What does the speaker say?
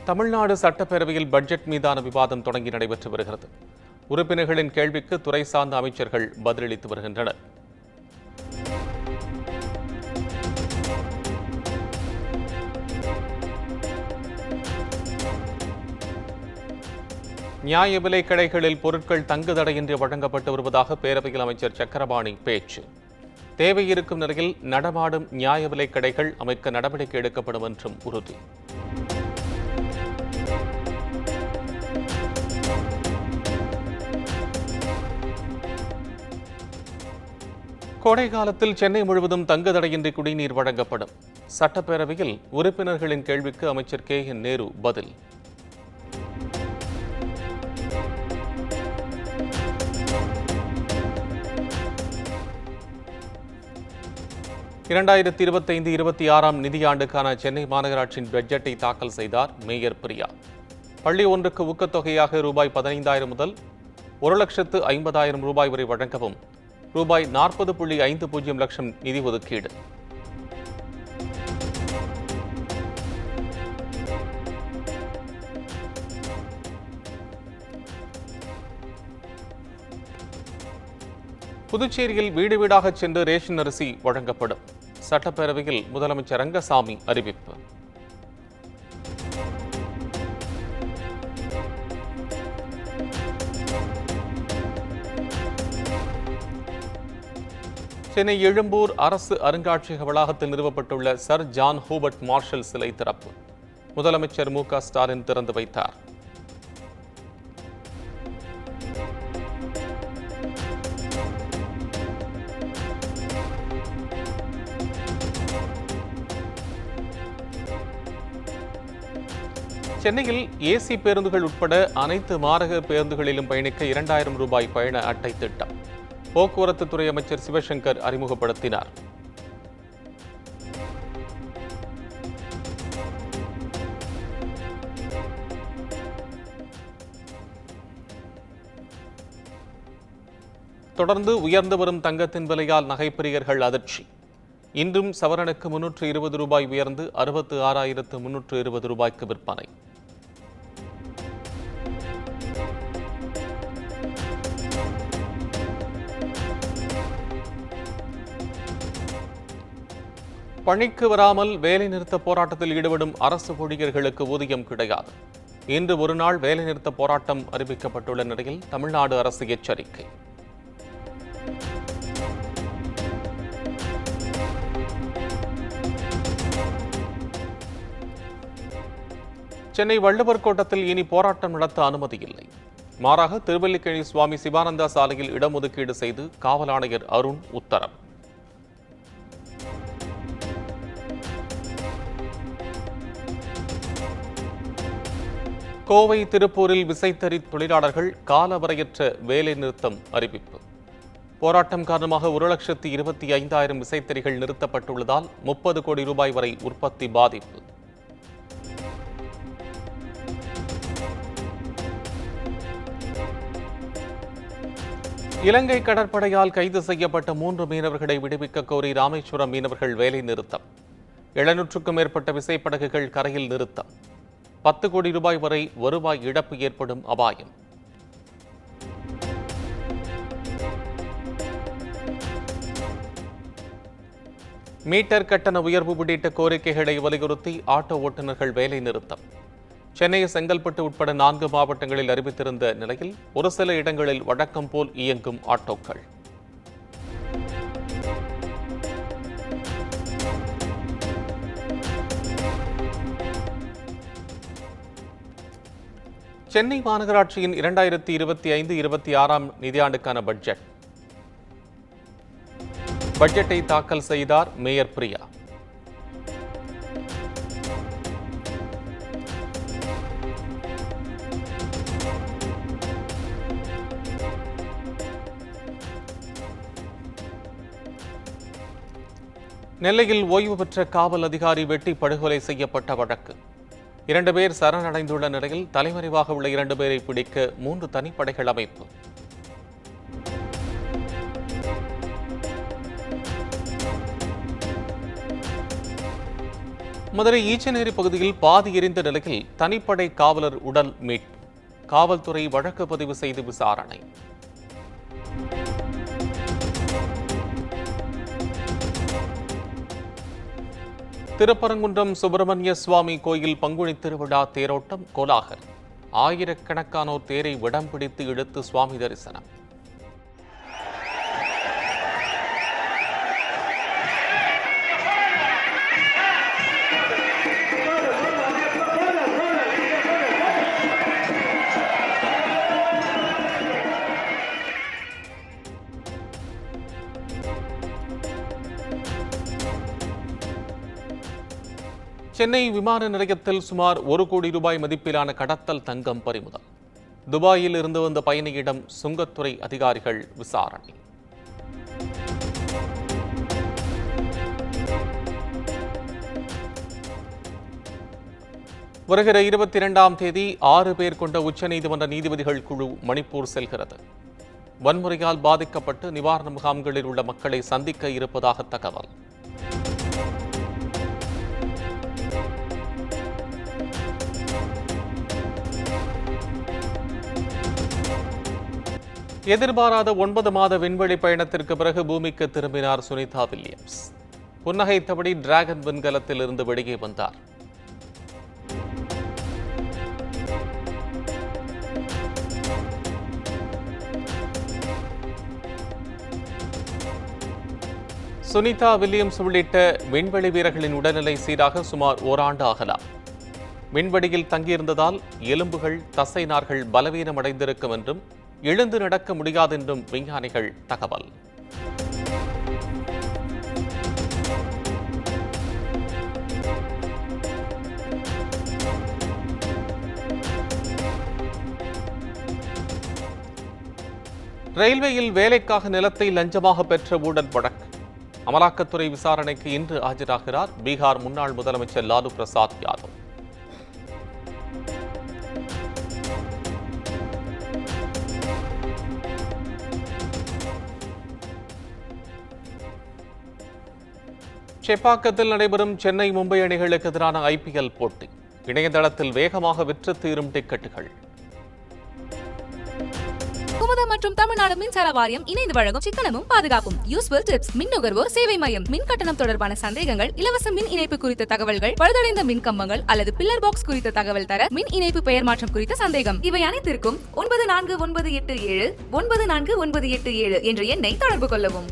தமிழ்நாடு சட்டப்பேரவையில் பட்ஜெட் மீதான விவாதம் தொடங்கி நடைபெற்று வருகிறது. உறுப்பினர்களின் கேள்விக்கு துறை சார்ந்த அமைச்சர்கள் பதிலளித்து வருகின்றனர். நியாய விலை கடைகளில் பொருட்கள் தங்குதடையின்றி வழங்கப்பட்டு வருவதாக பேரவையில் அமைச்சர் சக்கரபாணி பேச்சு. தேவை இருக்கும் நிலையில் நடமாடும் நியாய விலை கடைகள் அமைக்க நடவடிக்கை எடுக்கப்படும் என்றும் உறுதி. கோடை காலத்தில் சென்னை முழுவதும் தங்குதடையின்றி குடிநீர் வழங்கப்படும். சட்டப்பேரவையில் உறுப்பினர்களின் கேள்விக்கு அமைச்சர் KN நேரு பதில். இரண்டாயிரத்தி 25-26 நிதியாண்டுக்கான சென்னை மாநகராட்சியின் பட்ஜெட்டை தாக்கல் செய்தார் மேயர் பிரியா. பள்ளி ஒன்றுக்கு ஊக்கத்தொகையாக ரூபாய் 15,000 முதல் 1,50,000 ரூபாய் வரை வழங்கவும் ரூபாய் 40.50 லட்சம் நிதி ஒதுக்கீடு. புதுச்சேரியில் வீடு வீடாக சென்று ரேஷன் அரிசி வழங்கப்படும். சட்டப்பேரவையில் முதலமைச்சர் ரங்கசாமி அறிவிப்பு. சென்னை எழும்பூர் அரசு அருங்காட்சியக வளாகத்தில் நிறுவப்பட்டுள்ள சர் ஜான் ஹூபர்ட் மார்ஷல் சிலை திறப்பு. முதலமைச்சர் MK ஸ்டாலின் திறந்து வைத்தார். சென்னையில் AC பேருந்துகள் உட்பட அனைத்து மாநகர பேருந்துகளிலும் பயணிக்க 2,000 ரூபாய் பயண அட்டை திட்டம் போக்குவரத்து துறை அமைச்சர் சிவசங்கர் அறிமுகப்படுத்தினார். தொடர்ந்து உயர்ந்து வரும் தங்கத்தின் விலையால் நகைப்பிரியர்கள் அதிர்ச்சி. இன்றும் சவரனுக்கு 320 ரூபாய் உயர்ந்து 66,320 ரூபாய்க்கு விற்பனை. பணிக்கு வராமல் வேலைநிறுத்த போராட்டத்தில் ஈடுபடும் அரசு ஊழியர்களுக்கு ஊதியம் கிடையாது. இன்று ஒருநாள் வேலைநிறுத்த போராட்டம் அறிவிக்கப்பட்டுள்ள நிலையில் தமிழ்நாடு அரசு எச்சரிக்கை. சென்னை வள்ளுவர் கோட்டத்தில் இனி போராட்டம் நடத்த அனுமதி இல்லை. மாறாக திருவல்லிக்கேணி சுவாமி சிவானந்தா சாலையில் இடஒதுக்கீடு செய்து காவல் ஆணையர் அருண் உத்தரவு. கோவை திருப்பூரில் விசைத்தறி தொழிலாளர்கள் காலவரையற்ற வேலை நிறுத்தம் அறிவிப்பு. போராட்டம் காரணமாக 1,25,000 விசைத்தறிகள் நிறுத்தப்பட்டுள்ளதால் 30 கோடி ரூபாய் வரை உற்பத்தி பாதிப்பு. இலங்கை கடற்படையால் கைது செய்யப்பட்ட 3 மீனவர்களை விடுவிக்க கோரி ராமேஸ்வரம் மீனவர்கள் வேலை நிறுத்தம். 700க்கும் மேற்பட்ட விசைப்படகுகள் கரையில் நிறுத்தம். 10 கோடி ரூபாய் வரை வருவாய் இழப்பு ஏற்படும் அபாயம். மீட்டர் கட்டண உயர்வு உள்ளிட்ட கோரிக்கைகளை வலியுறுத்தி ஆட்டோ ஓட்டுநர்கள் வேலை நிறுத்தம். சென்னை, செங்கல்பட்டு உட்பட 4 மாவட்டங்களில் அறிவித்திருந்த நிலையில் ஒரு சில இடங்களில் வழக்கம் போல் இயங்கும் ஆட்டோக்கள். சென்னை மாநகராட்சியின் 2025-26 நிதியாண்டுக்கான பட்ஜெட்டை தாக்கல் செய்தார் மேயர் பிரியா. நெல்லையில் ஓய்வு பெற்ற காவல் அதிகாரி வெட்டி படுகொலை செய்யப்பட்ட வழக்கு. 2 பேர் சரணடைந்துள்ள நிலையில் தலைமறைவாக உள்ள 2 பேரை பிடிக்க 3 தனிப்படைகள் அமைப்பு. மதுரை ஈச்சநேரி பகுதியில் பாதி எரிந்த நிலையில் தனிப்படை காவலர் உடல் மீட்பு. காவல்துறை வழக்கு பதிவு செய்து விசாரணை. திருப்பரங்குன்றம் சுப்பிரமணிய சுவாமி கோயில் பங்குனி திருவிழா தேரோட்டம் கோலாகல். ஆயிரக்கணக்கானோர் தேரை விடம் பிடித்து இழுத்து சுவாமி தரிசனம். சென்னை விமான நிலையத்தில் சுமார் 1 கோடி ரூபாய் மதிப்பிலான கடத்தல் தங்கம் பறிமுதல். துபாயில் இருந்து வந்த பயணியிடம் சுங்கத்துறை அதிகாரிகள் விசாரணை. வருகிற 22ஆம் தேதி 6 பேர் கொண்ட உச்சநீதிமன்ற நீதிபதிகள் குழு மணிப்பூர் செல்கிறது. வன்முறையால் பாதிக்கப்பட்டு நிவாரண முகாம்களில் உள்ள மக்களை சந்திக்க இருப்பதாக தகவல். எதிர்பாராத 9 மாத விண்வெளி பயணத்திற்கு பிறகு பூமிக்கு திரும்பினார் சுனிதா வில்லியம்ஸ். புன்னகைத்தபடி டிராகன் விண்கலத்தில் இருந்து வெளியே வந்தார். சுனிதா வில்லியம்ஸ் உள்ளிட்ட விண்வெளி வீரர்களின் உடல்நிலை சீராக சுமார் ஓராண்டு ஆகலாம். விண்வெளியில் தங்கியிருந்ததால் எலும்புகள் தசை நார்கள் பலவீனமடைந்திருக்கும் என்றும் எழுந்து நடக்க முடியாது என்றும் விஞ்ஞானிகள் தகவல். ரயில்வேயில் வேலைக்காக நிலத்தை லஞ்சமாக பெற்ற ஊழல் வழக்கு. அமலாக்கத்துறை விசாரணைக்கு இன்று ஆஜராகிறார் பீகார் முன்னாள் முதலமைச்சர் லாலு பிரசாத் யாதவ். செப்பாக்கத்தில் நடைபெறும் சென்னை மும்பை அணிகளுக்கு எதிரான IPL போட்டி. இணையதளத்தில் வேகமாக விற்று தீரும் டிக்கெட்டுகள். குமுதம் மற்றும் தமிழ்நாடு மின்சார வாரியம் இணைந்து வழங்கும் சிக்கனமும் பாதுகாப்பும் யூஸ்ஃபுல் டிப்ஸ். மின் நுகர்வோர் சேவை மையம். மின் கட்டணம் தொடர்பான சந்தேகங்கள், இலவச மின் இணைப்பு குறித்த தகவல்கள், பழுதடைந்த மின் கம்பங்கள் அல்லது பில்லர் பாக்ஸ் குறித்த தகவல் தர, மின் இணைப்பு பெயர் மாற்றம் குறித்த சந்தேகம், இவை அனைத்திற்கும் 9498794987 என்ற எண்ணை தொடர்பு கொள்ளவும்.